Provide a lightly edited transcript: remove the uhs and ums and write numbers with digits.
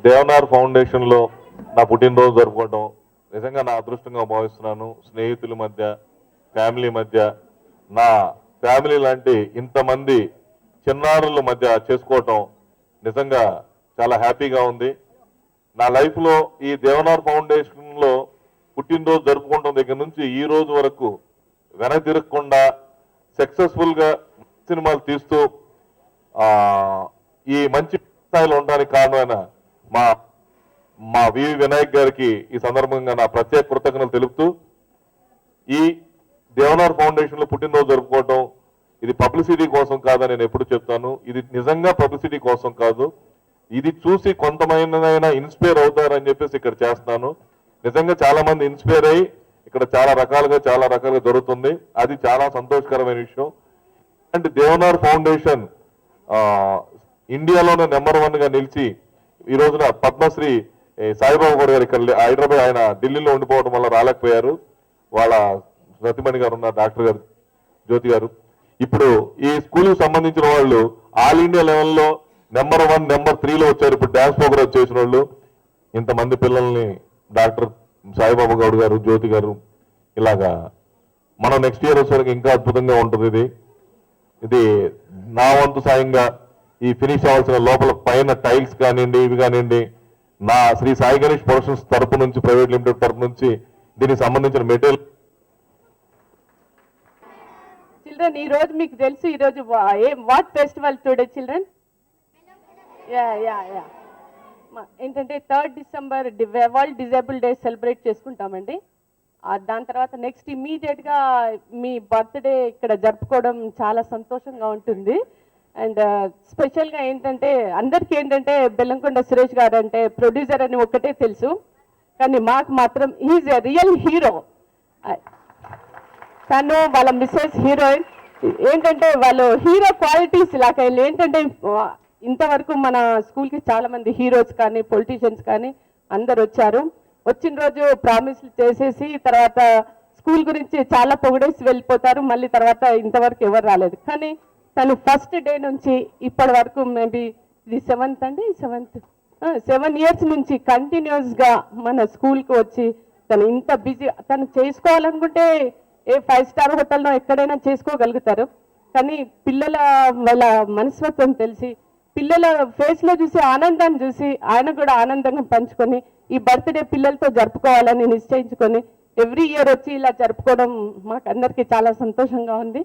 దేవనార్ ఫౌండేషన్లో నా పుట్టినరోజు జరుపుకోవడం నిజంగా నా అదృష్టంగా భావిస్తున్నాను. స్నేహితుల మధ్య, ఫ్యామిలీ మధ్య, నా ఫ్యామిలీ లాంటి ఇంతమంది చిన్నారుల మధ్య చేసుకోవటం నిజంగా చాలా హ్యాపీగా ఉంది. నా లైఫ్లో ఈ దేవనార్ ఫౌండేషన్లో పుట్టినరోజు జరుపుకోవడం దగ్గర నుంచి ఈ రోజు వరకు వెనక్కి తిరగకుండా సక్సెస్ఫుల్గా సినిమాలు తీస్తూ ఈ మంచి స్థాయిలో ఉండడానికి కారణమైన మా వివి వినాయక్ గారికి ఈ సందర్భంగా నా ప్రత్యేక కృతజ్ఞతలు తెలుపుతూ, ఈ దేవనార్ ఫౌండేషన్ లో పుట్టినరోజు జరుపుకోవటం ఇది పబ్లిసిటీ కోసం కాదని నేను ఎప్పుడు చెప్తాను. ఇది నిజంగా పబ్లిసిటీ కోసం కాదు. ఇది చూసి కొంతమంది ఇన్స్పైర్ అవుతారని చెప్పేసి ఇక్కడ చేస్తున్నాను. నిజంగా చాలా మంది ఇన్స్పైర్ అయ్యి ఇక్కడ చాలా రకాలుగా జరుగుతుంది. అది చాలా సంతోషకరమైన విషయం. అంటే దేవనార్ ఫౌండేషన్ ఇండియాలోనే నెంబర్ 1 గా నిలిచి ఈ రోజున పద్మశ్రీ సాయిబాబా గౌడ్ గారు ఇక్కడ హైదరాబాద్, ఆయన ఢిల్లీలో ఉండిపోవడం వల్ల రాలేకపోయారు. వాళ్ళ సతీమణి గారు ఉన్న డాక్టర్ గారు జ్యోతి గారు ఇప్పుడు ఈ స్కూల్ సంబంధించిన వాళ్ళు ఆల్ ఇండియా లెవెల్లో నెంబర్ 1, నెంబర్ 3లో వచ్చారు. ఇప్పుడు డాన్స్ ప్రోగ్రామ్ చేసిన వాళ్ళు ఇంతమంది పిల్లల్ని డాక్టర్ సాయిబాబా గౌడ్ గారు, జ్యోతి గారు, ఇలాగా మనం నెక్స్ట్ ఇయర్ వచ్చేసరికి ఇంకా అద్భుతంగా ఉంటుంది. ఇది నా వంతు సాయంగా ఈ ఫినిష్ అవ్వాల్సిన లోపల పైన టైల్స్ కానివ్వండి, ఇవి కానివ్వండి, నా శ్రీ సాయి గణేష్ ప్రొడక్షన్స్ తరపు నుంచి, ప్రైవేట్ లిమిటెడ్ తరపు నుంచి దీనికి సంబంధించిన మెటీరియల్. చిల్డ్రన్, ఈ రోజు మీకు తెలుసు ఈ రోజు వాట్ ఫెస్టివల్ టుడే చిల్డ్రన్? ఏంటంటే 3rd December world disable day celebrate చేసుకుంటామండి. దాని తర్వాత నెక్స్ట్ ఇమీడియట్గా మీ బర్త్డే ఇక్కడ జరుపుకోవడం చాలా సంతోషంగా ఉంటుంది. అండ్ స్పెషల్గా ఏంటంటే అందరికీ ఏంటంటే బెల్లంకొండ సురేష్ గారు అంటే ప్రొడ్యూసర్ అని ఒక్కటే తెలుసు, కానీ మాకు మాత్రం ఈజ్ ఎ రియల్ హీరో. తను వాళ్ళ మిస్సెస్ హీరోయిన్ ఏంటంటే వాళ్ళు హీరో క్వాలిటీస్ ఇలాగ ఏంటంటే ఇంతవరకు మన స్కూల్కి చాలా మంది హీరోస్ కానీ పొలిటీషియన్స్ కానీ అందరు వచ్చారు. వచ్చిన రోజు ప్రామిస్లు చేసేసి తర్వాత స్కూల్ గురించి చాలా పొగిడేసి వెళ్ళిపోతారు. మళ్ళీ తర్వాత ఇంతవరకు ఎవరు రాలేదు. కానీ తను ఫస్ట్ డే నుంచి ఇప్పటి వరకు మేబీ ఇది 7 years నుంచి కంటిన్యూస్గా మన స్కూల్కి వచ్చి తను ఇంత బిజీ, తను చేసుకోవాలనుకుంటే ఏ 5-star హోటల్లో ఎక్కడైనా చేసుకోగలుగుతారు. కానీ పిల్లల వాళ్ళ మనస్తత్వం తెలిసి, పిల్లల ఫేస్లో చూసి ఆనందాన్ని చూసి ఆయన కూడా ఆనందంగా పంచుకొని ఈ బర్త్డే పిల్లలతో జరుపుకోవాలని నిశ్చయించుకొని ఎవ్రీ ఇయర్ వచ్చి ఇలా జరుపుకోవడం మాకు అందరికీ చాలా సంతోషంగా ఉంది.